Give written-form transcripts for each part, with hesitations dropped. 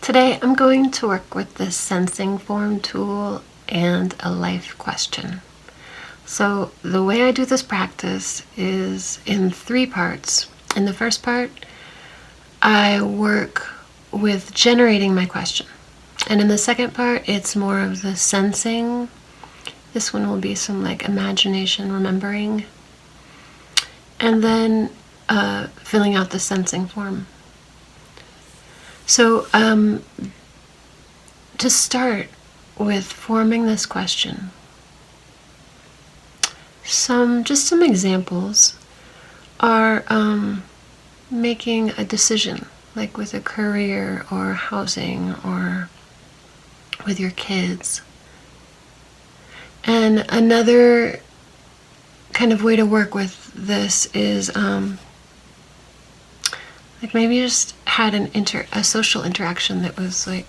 Today I'm going to work with the sensing form tool and a life question. So the way I do this practice is in 3 parts. In the first part, I work with generating my question. And in the second part, it's more of the sensing. This one will be some imagination, remembering. And then filling out the sensing form. So to start with forming this question, some examples are making a decision, like with a career or housing or with your kids. And another kind of way to work with this is maybe you just had a social interaction that was a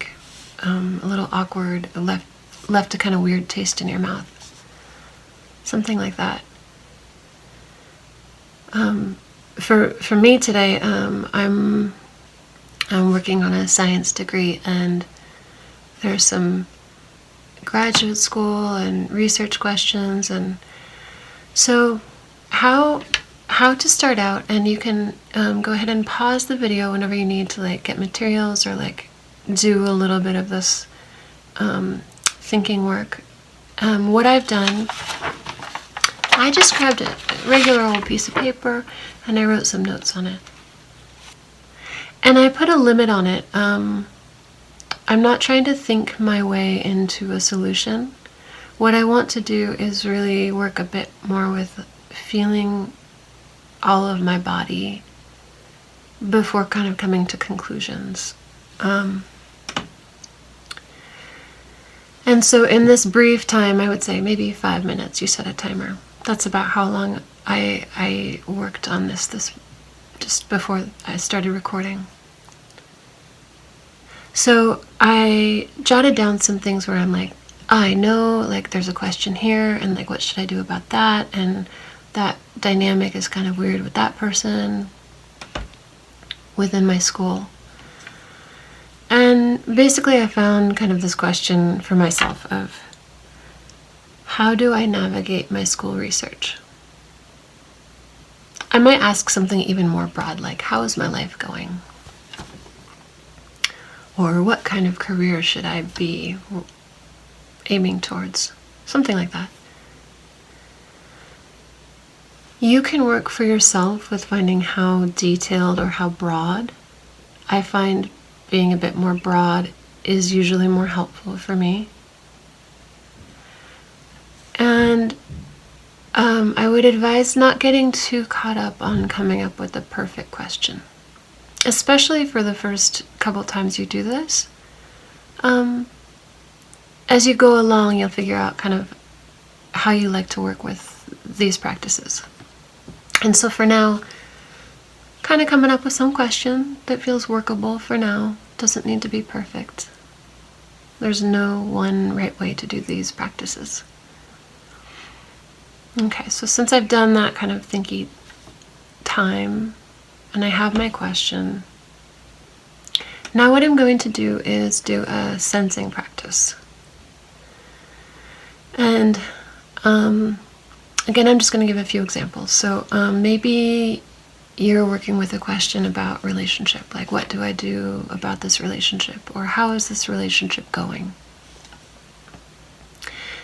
little awkward, left a kind of weird taste in your mouth. Something like that. For me today, I'm working on a science degree, and there's some graduate school and research questions, and so how to start out, and you can go ahead and pause the video whenever you need to get materials or do a little bit of this thinking work. What I've done, I just grabbed a regular old piece of paper and I wrote some notes on it. And I put a limit on it. I'm not trying to think my way into a solution. What I want to do is really work a bit more with feeling all of my body before kind of coming to conclusions. And so in this brief time, I would say maybe 5 minutes, you set a timer. That's about how long I worked on this just before I started recording. So I jotted down some things where I'm I know there's a question here, and what should I do about that, and that dynamic is kind of weird with that person within my school. And basically I found kind of this question for myself of, how do I navigate my school research? I might ask something even more broad, how is my life going? Or what kind of career should I be aiming towards? Something like that. You can work for yourself with finding how detailed or how broad. I find being a bit more broad is usually more helpful for me. And I would advise not getting too caught up on coming up with the perfect question, especially for the first couple times you do this. As you go along, you'll figure out kind of how you like to work with these practices. And so for now, kind of coming up with some question that feels workable for now. Doesn't need to be perfect. There's no one right way to do these practices. Okay, so since I've done that kind of thinky time, and I have my question, now what I'm going to do is do a sensing practice. And again, I'm just going to give a few examples. So maybe you're working with a question about relationship, what do I do about this relationship, or how is this relationship going?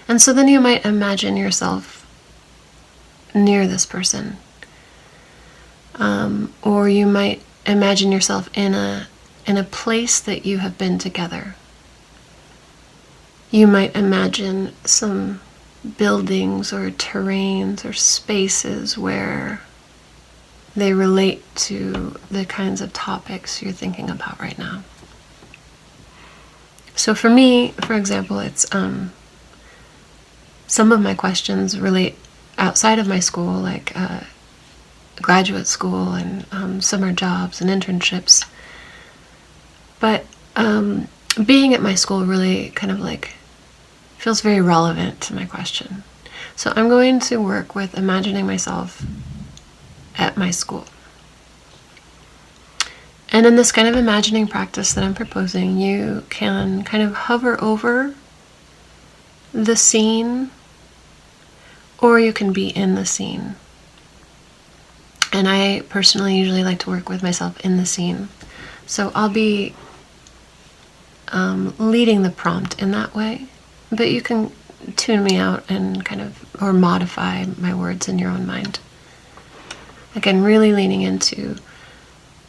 And so then you might imagine yourself near this person, or you might imagine yourself in a place that you have been together. You might imagine some buildings or terrains or spaces where they relate to the kinds of topics you're thinking about right now. So for me, for example, it's some of my questions relate outside of my school, graduate school and summer jobs and internships. But being at my school really kind of feels very relevant to my question. So I'm going to work with imagining myself at my school. And in this kind of imagining practice that I'm proposing, you can kind of hover over the scene, or you can be in the scene. And I personally usually like to work with myself in the scene. So I'll be leading the prompt in that way, but you can tune me out and kind of, or modify my words in your own mind. Again, really leaning into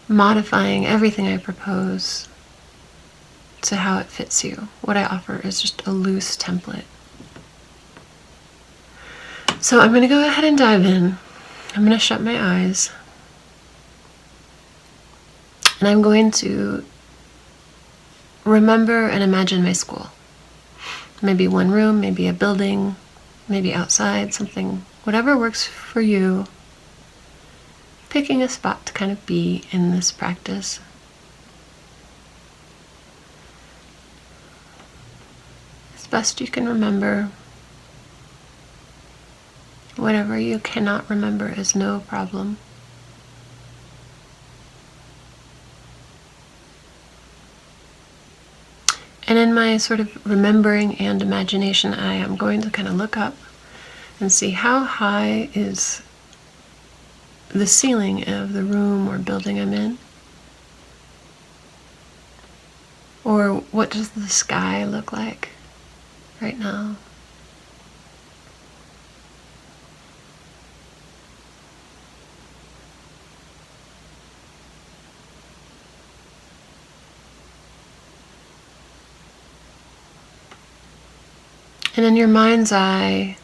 modifying everything I propose to how it fits you. What I offer is just a loose template. So I'm going to go ahead and dive in. I'm going to shut my eyes. And I'm going to remember and imagine my school. Maybe one room, maybe a building, maybe outside, something, whatever works for you. Picking a spot to kind of be in this practice. As best you can remember. Whatever you cannot remember is no problem. And in my sort of remembering and imagination, I am going to kind of look up and see how high is the ceiling of the room or building I'm in. Or what does the sky look like right now? And in your mind's eye,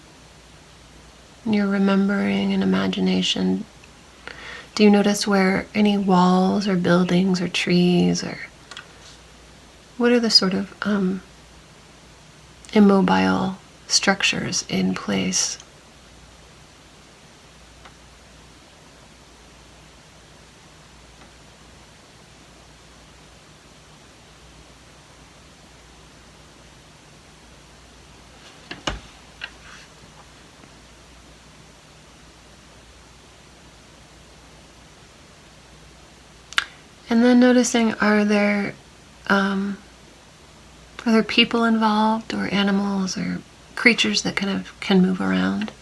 in your remembering and imagination, do you notice where any walls or buildings or trees, or what are the sort of immobile structures in place? And then noticing, are there people involved, or animals, or creatures that kind of can move around?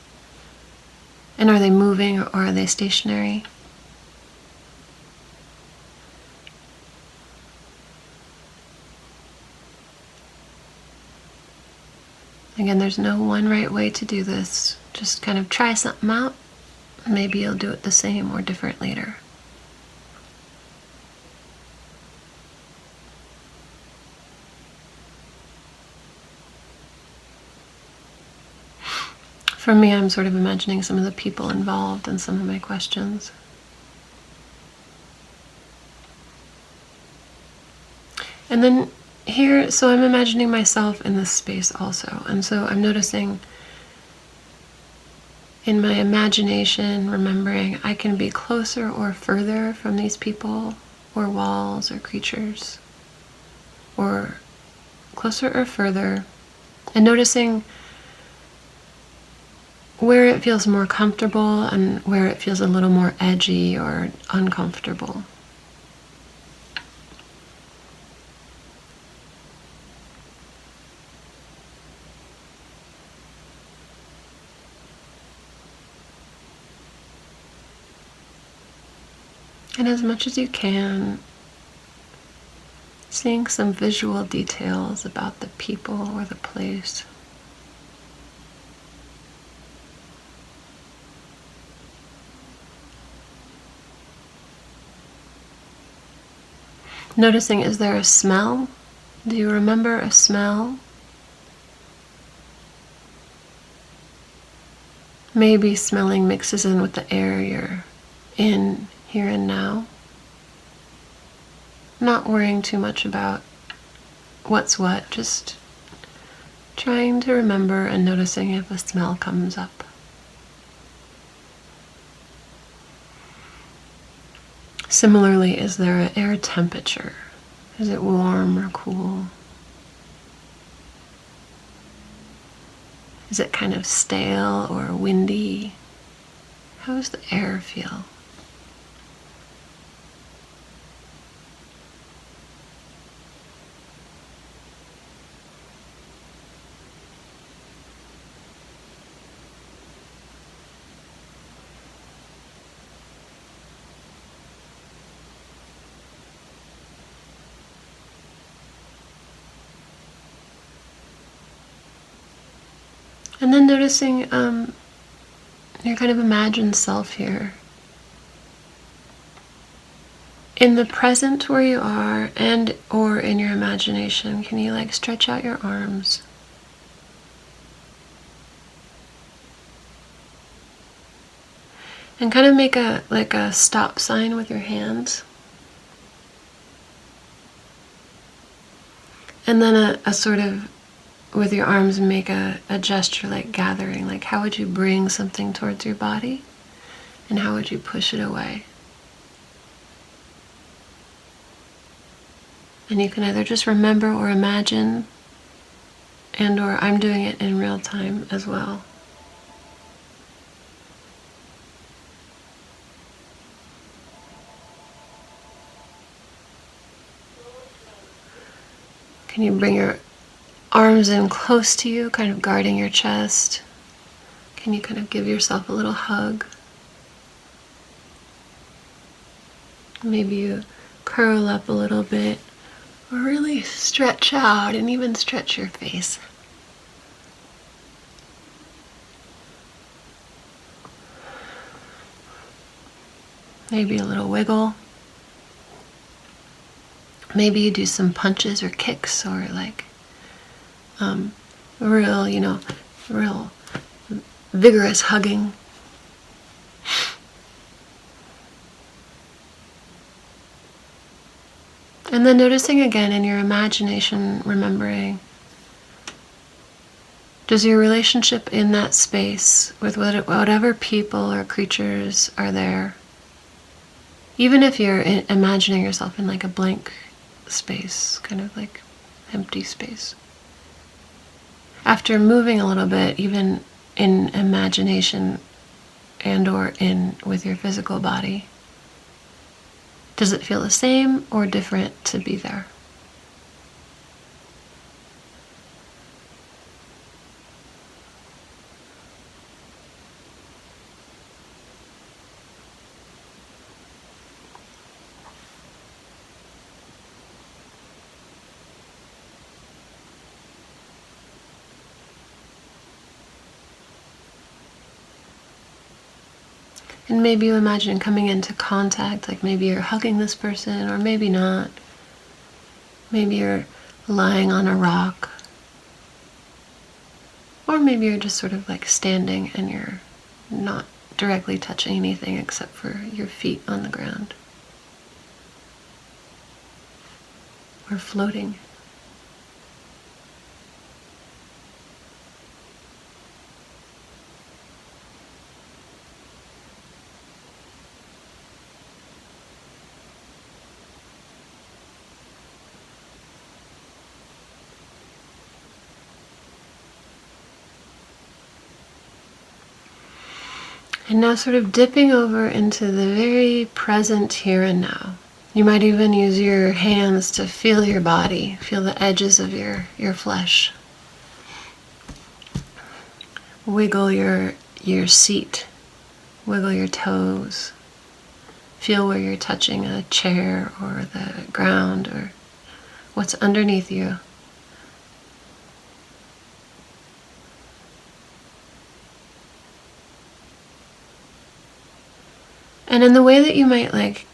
And are they moving, or are they stationary? Again, there's no one right way to do this. Just kind of try something out. Maybe you'll do it the same or different later. For me, I'm sort of imagining some of the people involved in some of my questions. And then here, so I'm imagining myself in this space also. And so I'm noticing in my imagination, remembering I can be closer or further from these people or walls or creatures, or closer or further, and noticing where it feels more comfortable and where it feels a little more edgy or uncomfortable. And as much as you can, seeing some visual details about the people or the place. Noticing, is there a smell? Do you remember a smell? Maybe smelling mixes in with the air you're in here and now. Not worrying too much about what's what, just trying to remember and noticing if a smell comes up. Similarly, is there an air temperature? Is it warm or cool? Is it kind of stale or windy? How does the air feel? And then noticing your kind of imagined self here. In the present where you are and or in your imagination, can you like stretch out your arms? And kind of make a stop sign with your hands. And then a sort of, with your arms, make a gesture like gathering. Like how would you bring something towards your body? And how would you push it away? And you can either just remember or imagine, and or I'm doing it in real time as well. Can you bring your arms in close to you, kind of guarding your chest? Can you kind of give yourself a little hug? Maybe you curl up a little bit, or really stretch out and even stretch your face. Maybe a little wiggle. Maybe you do some punches or kicks or like real vigorous hugging. And then noticing again in your imagination, remembering, does your relationship in that space with whatever people or creatures are there, even if you're imagining yourself in like a blank space, kind of like empty space, after moving a little bit, even in imagination and or in with your physical body, does it feel the same or different to be there? And maybe you imagine coming into contact, like maybe you're hugging this person, or maybe not. Maybe you're lying on a rock. Or maybe you're just sort of like standing and you're not directly touching anything except for your feet on the ground. Or floating. And now sort of dipping over into the very present here and now. You might even use your hands to feel your body, feel the edges of your flesh. Wiggle your seat, wiggle your toes. Feel where you're touching a chair or the ground or what's underneath you. And in the way that you might like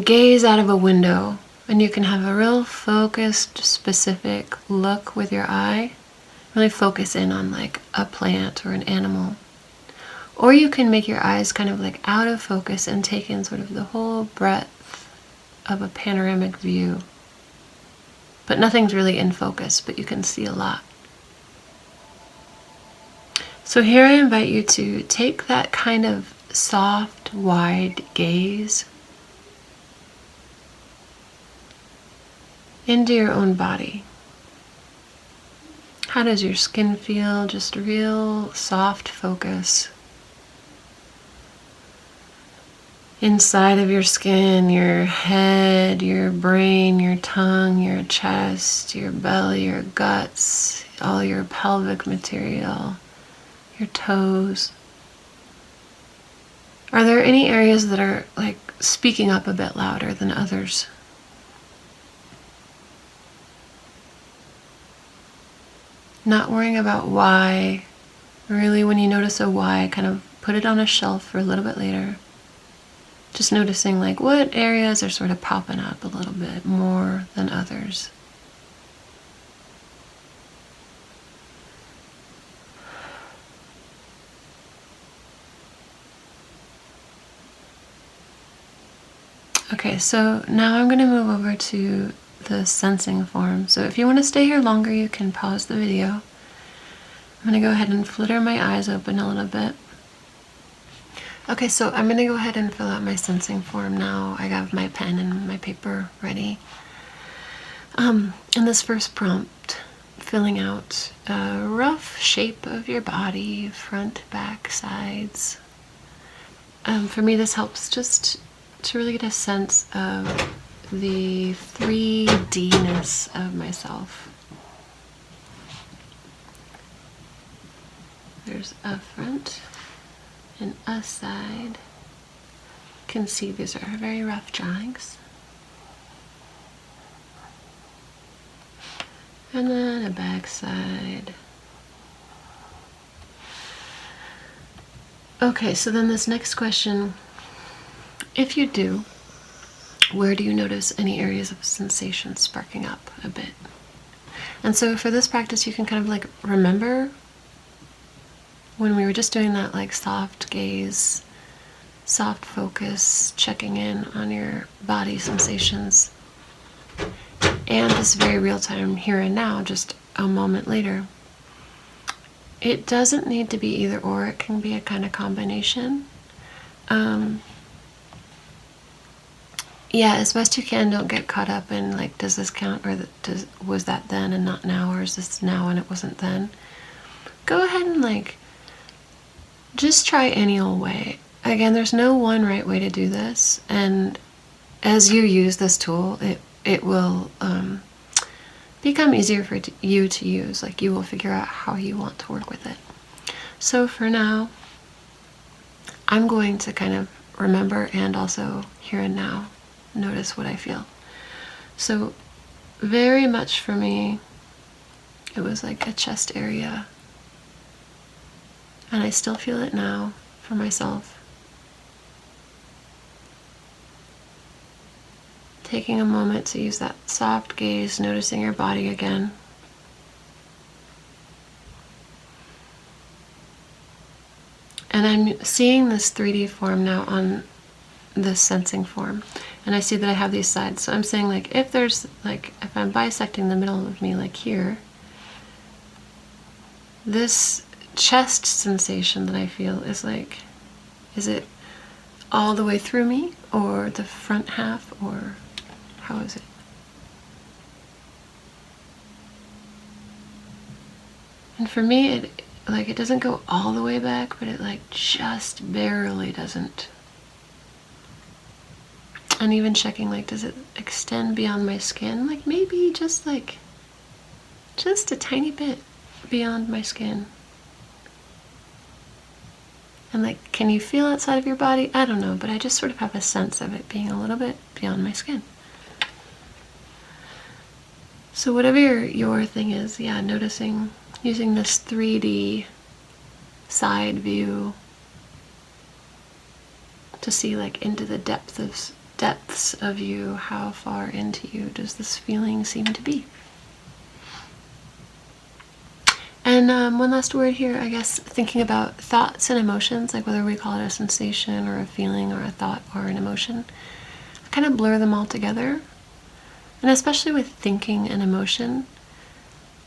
gaze out of a window, and you can have a real focused, specific look with your eye, really focus in on like a plant or an animal. Or you can make your eyes kind of like out of focus and take in sort of the whole breadth of a panoramic view. But nothing's really in focus, but you can see a lot. So here I invite you to take that kind of soft, wide gaze into your own body. How does your skin feel? Just real soft focus. Inside of your skin, your head, your brain, your tongue, your chest, your belly, your guts, all your pelvic material, your toes. Are there any areas that are like speaking up a bit louder than others? Not worrying about why Really, when you notice a why, kind of put it on a shelf for a little bit later. Just noticing like what areas are sort of popping up a little bit more than others. Okay, so now I'm going to move over to the sensing form. So if you want to stay here longer, you can pause the video. I'm going to go ahead and flitter my eyes open a little bit. Okay, so I'm going to go ahead and fill out my sensing form now. I have my pen and my paper ready. In this first prompt, filling out a rough shape of your body, front, back, sides. For me, this helps just to really get a sense of the 3D-ness of myself. There's a front and a side. You can see these are very rough drawings. And then a back side. Okay, so then this next question, if you do, where do you notice any areas of sensation sparking up a bit? And so for this practice, you can kind of like remember when we were just doing that like soft gaze, soft focus, checking in on your body sensations, and this very real time here and now, just a moment later. It doesn't need to be either or, it can be a kind of combination. Yeah, as best you can, don't get caught up in like, does this count, or was that then and not now, or is this now and it wasn't then? Go ahead and like, just try any old way. Again, there's no one right way to do this, and as you use this tool, it will become easier for you to use. Like, you will figure out how you want to work with it. So for now, I'm going to kind of remember and also here and now notice what I feel. So very much for me, it was like a chest area, and I still feel it now for myself. Taking a moment to use that soft gaze, noticing your body again. And I'm seeing this 3D form now on this sensing form. And I see that I have these sides. So I'm saying like, if I'm bisecting the middle of me like here, this chest sensation that I feel is like, is it all the way through me, or the front half, or how is it? And for me, it doesn't go all the way back, but it like just barely doesn't. And even checking, like, does it extend beyond my skin? Like maybe just a tiny bit beyond my skin. And like, can you feel outside of your body? I don't know, but I just sort of have a sense of it being a little bit beyond my skin. So whatever your thing is, yeah, noticing, using this 3D side view to see like into the depths of you, how far into you does this feeling seem to be? And one last word here, I guess, thinking about thoughts and emotions, like whether we call it a sensation or a feeling or a thought or an emotion. I kind of blur them all together. And especially with thinking and emotion,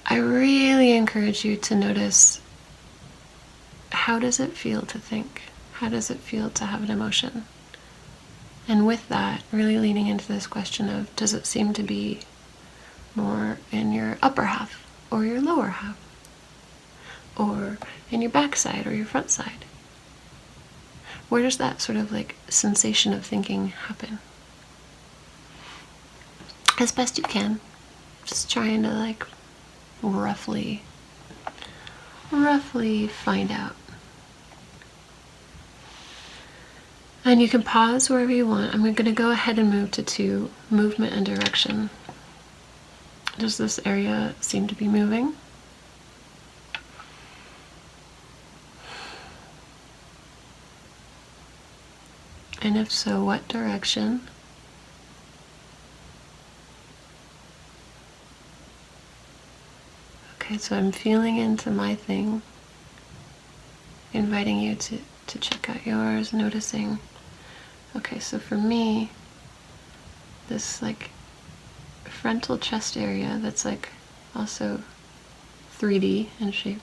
I really encourage you to notice, how does it feel to think? How does it feel to have an emotion? And with that, really leaning into this question of, does it seem to be more in your upper half or your lower half? Or in your back side or your front side? Where does that sort of like sensation of thinking happen? As best you can, just trying to like roughly find out. And you can pause wherever you want. I'm going to go ahead and move to 2, movement and direction. Does this area seem to be moving? And if so, what direction? Okay, so I'm feeling into my thing, inviting you to check out yours, noticing. Okay, so for me, this like frontal chest area that's like also 3D in shape.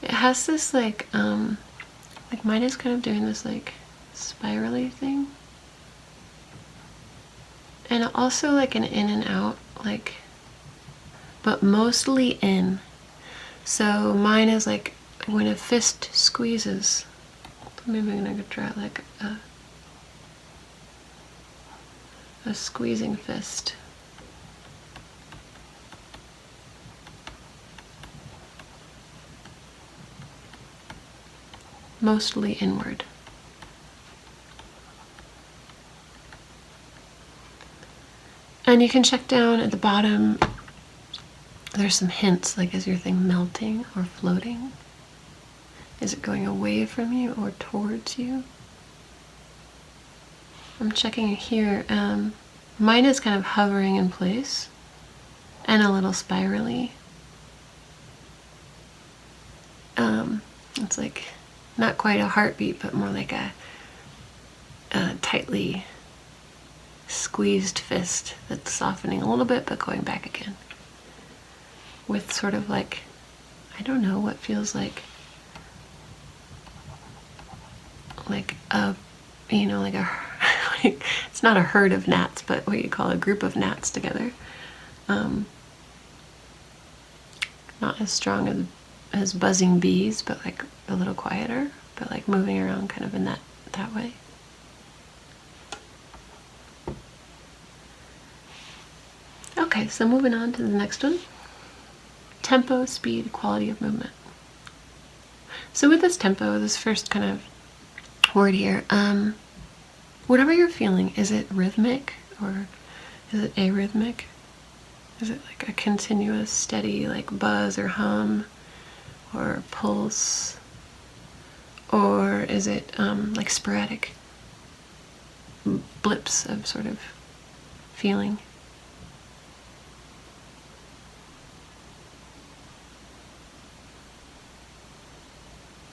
It has this like mine is kind of doing this like spirally thing. And also like an in and out, like, but mostly in. So mine is like when a fist squeezes. Maybe I'm gonna draw like a squeezing fist. Mostly inward. And you can check down at the bottom. There's some hints, like is your thing melting or floating? Is it going away from you or towards you? I'm checking here. Mine is kind of hovering in place and a little spirally. It's like not quite a heartbeat, but more like a tightly squeezed fist that's softening a little bit but going back again. With sort of like, I don't know, what feels like a, you know, like a, like, it's not a herd of gnats, but what you call a group of gnats together. Not as strong as buzzing bees, but like a little quieter, but like moving around kind of in that way. Okay, so moving on to the next one. Tempo, speed, quality of movement. So with this tempo, this first kind of word here, whatever you're feeling, is it rhythmic or is it arrhythmic? Is it like a continuous, steady, like buzz or hum or pulse? Or is it like sporadic blips of sort of feeling?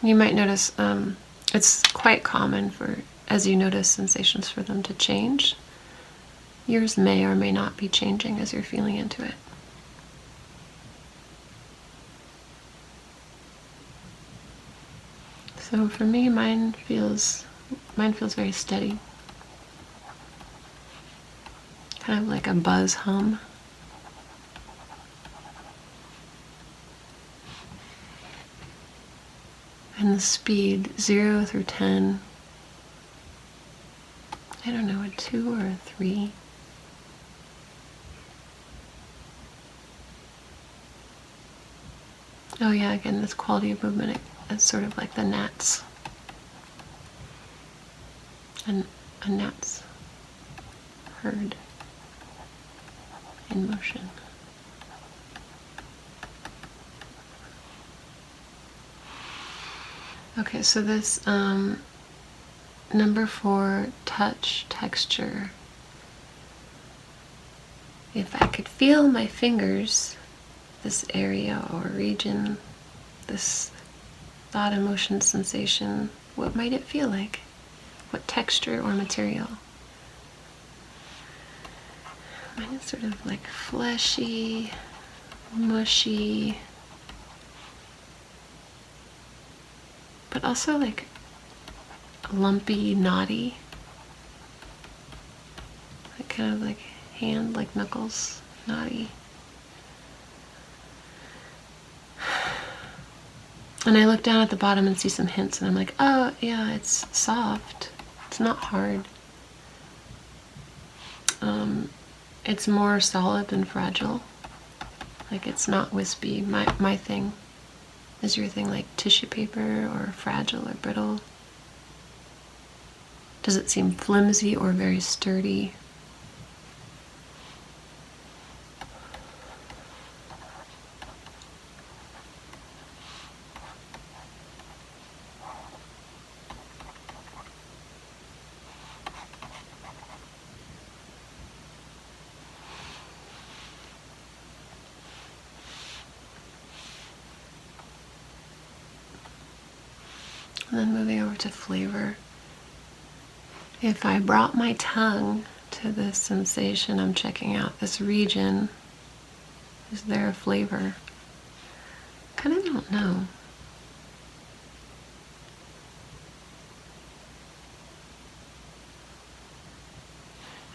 You might notice it's quite common for, as you notice sensations, for them to change. Yours may or may not be changing as you're feeling into it. So for me, mine feels very steady. Kind of like a buzz hum. And the speed, 0 through 10, I don't know, a 2 or a 3. Oh yeah, again, this quality of movement, it's sort of like the gnats. And a gnat's herd in motion. Okay, so this number 4, touch, texture. If I could feel my fingers, this area or region, this thought, emotion, sensation, what might it feel like? What texture or material? Mine is sort of like fleshy, mushy, but also like lumpy, knotty. Like kind of like hand, like knuckles, knotty. And I look down at the bottom and see some hints, and I'm like, oh yeah, it's soft. It's not hard. It's more solid than fragile. Like it's not wispy. My thing. Is your thing like tissue paper or fragile or brittle? Does it seem flimsy or very sturdy? And then moving over to flavor. If I brought my tongue to this sensation I'm checking out, this region, is there a flavor? Kind of don't know.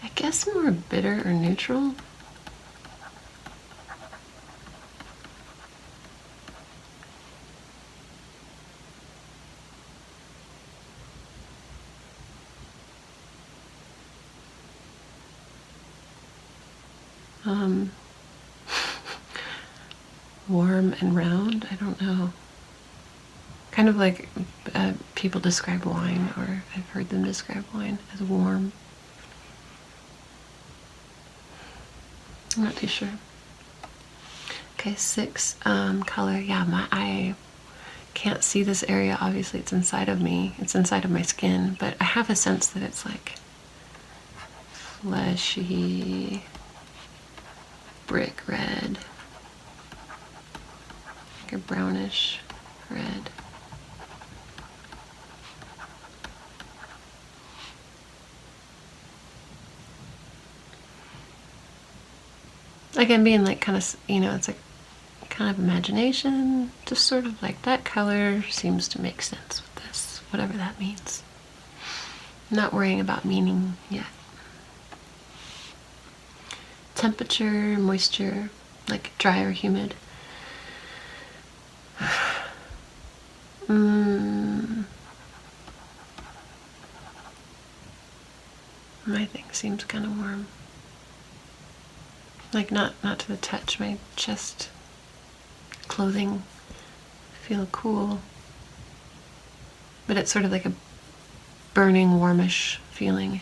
I guess more bitter or neutral. Warm and round, I don't know. Kind of like people describe wine, or I've heard them describe wine as warm. I'm not too sure. Okay, 6, color. Yeah, I can't see this area. Obviously, it's inside of me. It's inside of my skin, but I have a sense that it's like fleshy, brick red, like a brownish red. Again, being like kind of, it's like kind of imagination, just sort of like that color seems to make sense with this, whatever that means. I'm not worrying about meaning yet. Temperature, moisture, like dry or humid. My thing seems kind of warm. Like not to the touch. My chest, clothing feel cool, but it's sort of like a burning, warmish feeling.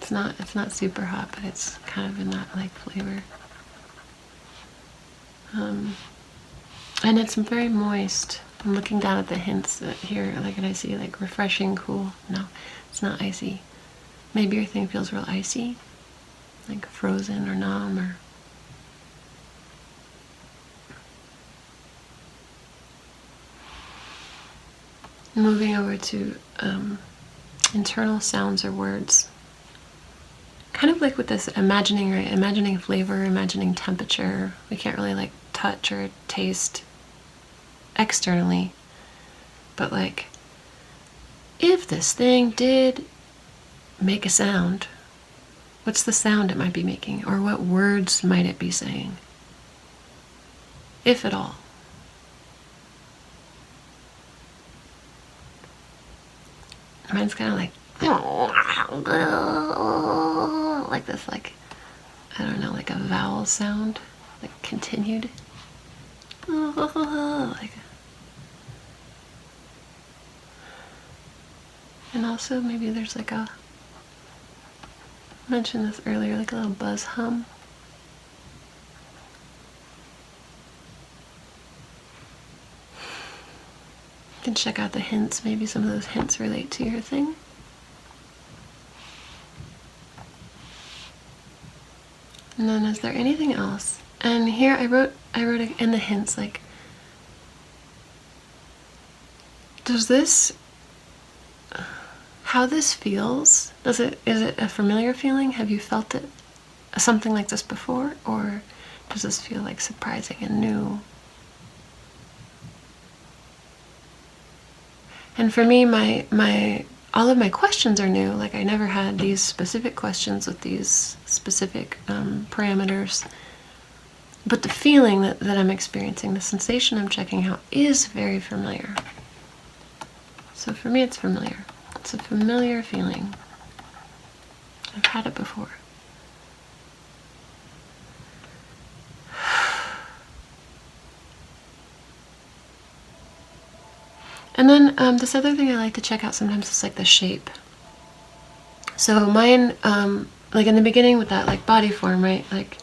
It's not super hot, but it's kind of in that like flavor. And it's very moist. I'm looking down at the hints here, like, and I see like refreshing, cool. No, it's not icy. Maybe your thing feels real icy, like frozen or numb or. Moving over to internal sounds or words. Kind of like with this imagining, right? Imagining flavor, imagining temperature. We can't really like touch or taste externally. But like, if this thing did make a sound, what's the sound it might be making? Or what words might it be saying? If at all. Mine's kind of like this, like, I don't know, like a vowel sound, like continued. Like, and also maybe there's like a, I mentioned this earlier, like a little buzz hum. You can check out the hints. Maybe some of those hints relate to your thing. And then is there anything else? And here I wrote in the hints, like, does this, how this feels, is it a familiar feeling? Have you felt it, something like this before? Or does this feel like surprising and new? And for me, all of my questions are new. Like, I never had these specific questions with these specific parameters. But the feeling that I'm experiencing, the sensation I'm checking out, is very familiar. So for me, it's familiar. It's a familiar feeling. I've had it before. And then this other thing I like to check out sometimes is like the shape. So mine, like in the beginning with that like body form, right? Like,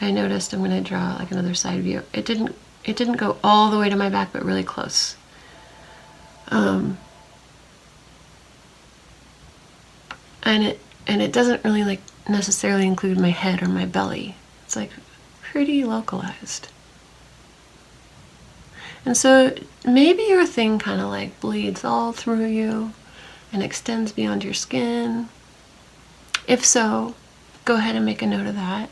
I noticed I'm going to draw like another side view. It didn't go all the way to my back, but really close. And it doesn't really like necessarily include my head or my belly. It's like pretty localized. And so maybe your thing kind of like bleeds all through you and extends beyond your skin. If so, go ahead and make a note of that.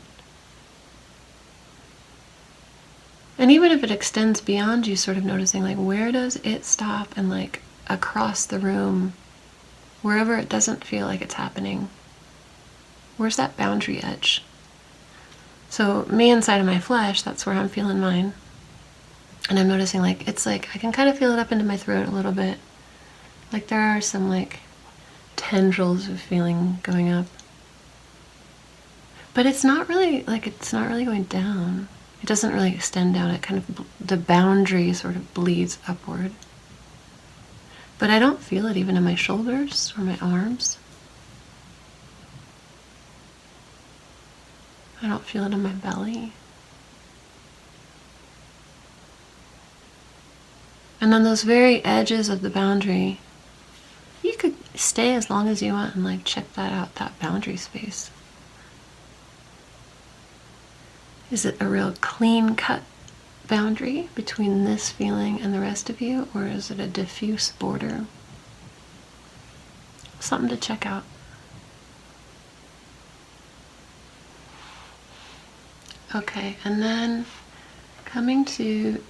And even if it extends beyond you, sort of noticing like, where does it stop, and like across the room, wherever it doesn't feel like it's happening, where's that boundary edge? So me inside of my flesh, that's where I'm feeling mine. And I'm noticing like, it's like, I can kind of feel it up into my throat a little bit. Like there are some like tendrils of feeling going up. But it's not really going down. It doesn't really extend down. It kind of, the boundary sort of bleeds upward. But I don't feel it even in my shoulders or my arms. I don't feel it in my belly. And on those very edges of the boundary, you could stay as long as you want and like check that out, that boundary space. Is it a real clean cut boundary between this feeling and the rest of you, or is it a diffuse border? Something to check out. Okay, and then coming to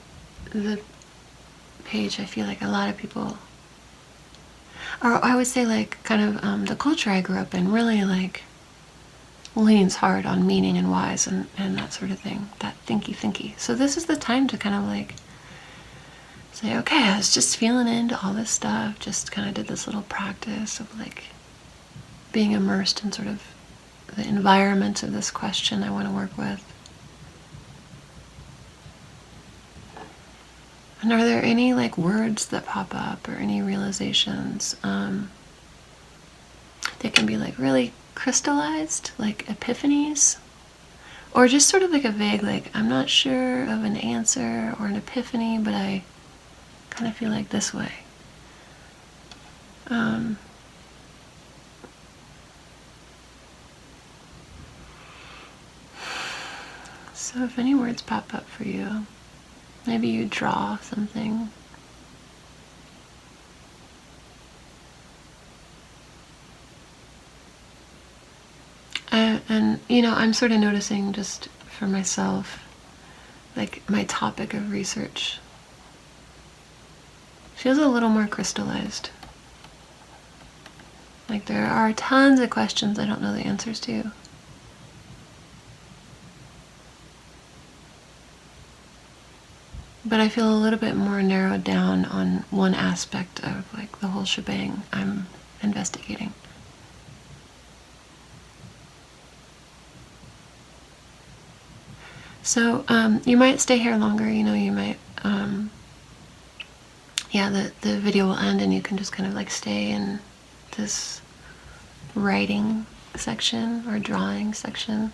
the page, I feel like a lot of people, or I would say like kind of the culture I grew up in really like leans hard on meaning and whys and that sort of thing, that thinky. So this is the time to kind of like say, okay, I was just feeling into all this stuff, just kind of did this little practice of like being immersed in sort of the environment of this question I want to work with. And are there any like words that pop up or any realizations? They can be like really crystallized, like epiphanies, or just sort of like a vague, like I'm not sure of an answer or an epiphany, but I kind of feel like this way. So if any words pop up for you, maybe you draw something. And I'm sort of noticing just for myself, like my topic of research feels a little more crystallized. Like there are tons of questions I don't know the answers to. But I feel a little bit more narrowed down on one aspect of like the whole shebang I'm investigating. So you might stay here longer, you might, the video will end and you can just kind of like stay in this writing section or drawing section.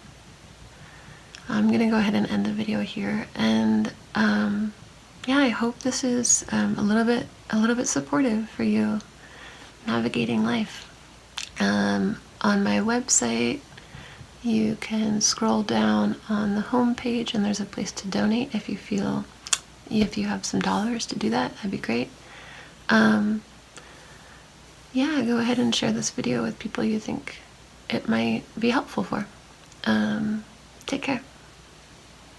I'm gonna go ahead and end the video here, and I hope this is a little bit supportive for you navigating life. On my website, you can scroll down on the home page and there's a place to donate if you have some dollars to do that. That'd be great. Go ahead and share this video with people you think it might be helpful for. Take care.